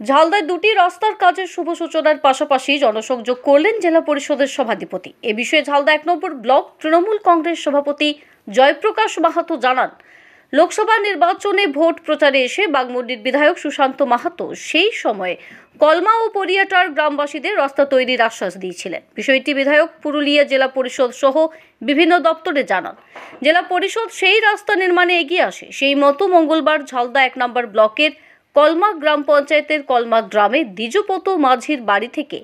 ঝালদায় দুটি রাস্তার কাজের শুভ সূচনার পাশাপাশি জনসংযোগ করলেন জেলা পরিষদের সভাধিপতি। এ বিষয়ে ঝালদা ১ নম্বর ব্লক তৃণমূল কংগ্রেস সভাপতি জয়প্রকাশ মাহাতো জানান, লোকসভা নির্বাচনে ভোট প্রচারে এসে বাগমুন্ডির বিধায়ক সুশান্ত মাহাতো সেই সময়ে কলমা ও পরিয়াটার গ্রামবাসীদের রাস্তা তৈরির আশ্বাস দিয়েছিলেন। বিষয়টি বিধায়ক পুরুলিয়া জেলা পরিষদ সহ বিভিন্ন দপ্তরে জানান। জেলা পরিষদ সেই রাস্তা নির্মাণে এগিয়ে আসে। সেই মতো মঙ্গলবার ঝালদা ১ নম্বর ব্লকের কলমা গ্রাম পঞ্চায়েতের কলমা গ্রামে দ্বিজপত মাঝির বাড়ি থেকে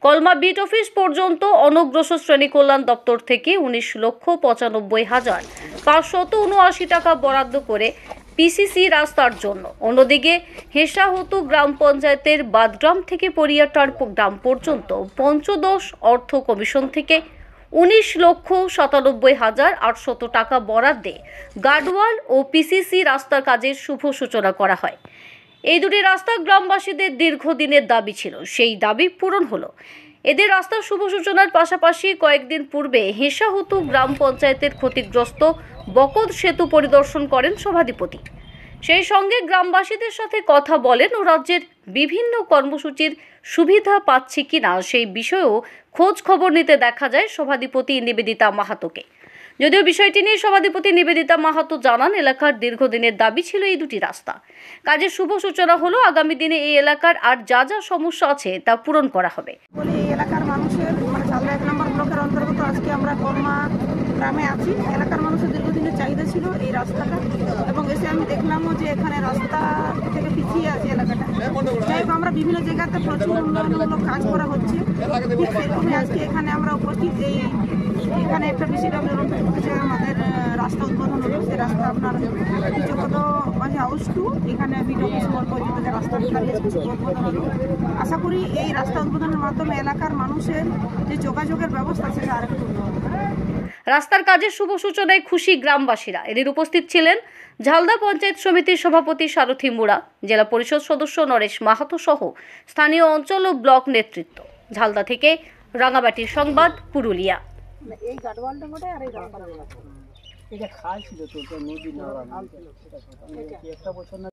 কলমা বিট অফিস পর্যন্ত অনগ্রসর শ্রেণী কল্যাণ দপ্তর থেকে 19,95,579 টাকা বরাদ্দ করে পিসিসি রাস্তার জন্য। অন্যদিকে হেসাহতু গ্রাম পঞ্চায়েতের বাদগ্রাম থেকে পরিয়াটার গ্রাম পর্যন্ত পঞ্চদশ অর্থ কমিশন থেকে 19,97,800 টাকা বরাদ্দে গার্ডওয়াল ও পিসিসি রাস্তার কাজের শুভ সূচনা করা হয়। এই দুটি রাস্তা গ্রামবাসীদের দীর্ঘদিনের দাবি ছিল, সেই দাবি পূরণ হলো। এদের রাস্তার শুভ সূচনার পাশাপাশি কয়েকদিন পূর্বে হেসাহতু গ্রাম পঞ্চায়েতের ক্ষতিগ্রস্ত বকদ সেতু পরিদর্শন করেন সভাধিপতি। সেই সঙ্গে গ্রামবাসীদের সাথে কথা বলেন ও রাজ্যের বিভিন্ন কর্মসূচির সুবিধা পাচ্ছে কিনা সেই বিষয়েও খোঁজ খবর নিতে দেখা যায় সভাধিপতি নিবেদিতা মাহাতোকে। যদিও বিষয়টি নিয়ে সভাধিপতি নিবেদিতা মাহাতো জানান, এলাকার দীর্ঘদিনের দাবি ছিল এই দুটি রাস্তা। কাজের শুভ সূচনা হলো। আগামী দিনে এই এলাকার আর যা যা সমস্যা আছে তা পূরণ করা হবে। এই এলাকার মানুষের ঝালদা ১ নম্বর ব্লকের অন্তর্গত আজকে আমরা কলমা গ্রামে আছি। এলাকার মানুষের দীর্ঘদিনের চাহিদা ছিল এই রাস্তাটা, এবং এসে আমি দেখলামও যে এখানে রাস্তা থেকে পিছিয়ে আছে এলাকাটা। যাই হোক, আমরা বিভিন্ন জায়গাতে প্রচুর উন্নয়নমূলক কাজ করা হচ্ছে, ঠিক সেরকমই আজকে এখানে আমরা উপস্থিত। এখানে একটা বিসিডব্লিউর অন্তর্গত আমাদের রাস্তা উদ্বোধন হলো। সেই রাস্তা আপনার দ্বিজপত মাঝি হাউস টু এখানে বিট অফিস মোড় পর্যন্ত যে রাস্তা উদ্বোধন হলো। আশা করি এই রাস্তা উদ্বোধনের মাধ্যমে এলাকার মানুষের যে যোগাযোগের ব্যবস্থা সেটা আরেকটু উন্নত হবে। রাস্তার কাজের শুভ সূচনায় খুশি গ্রামবাসীরা। এদের উপস্থিত ছিলেন ঝালদা পঞ্চায়েত সমিতির সভাপতি সারথী মুড়া, জেলা পরিষদ সদস্য নরেশ মাহাতো সহ স্থানীয় অঞ্চল ও ব্লক নেতৃত্ব। ঝালদা থেকে রাঙামাটির সংবাদ, পুরুলিয়া। এই গাডওয়ালটা মোটে আর এই রাস্তাটা এটা খাল ছিল তো, নদী না একটা বছর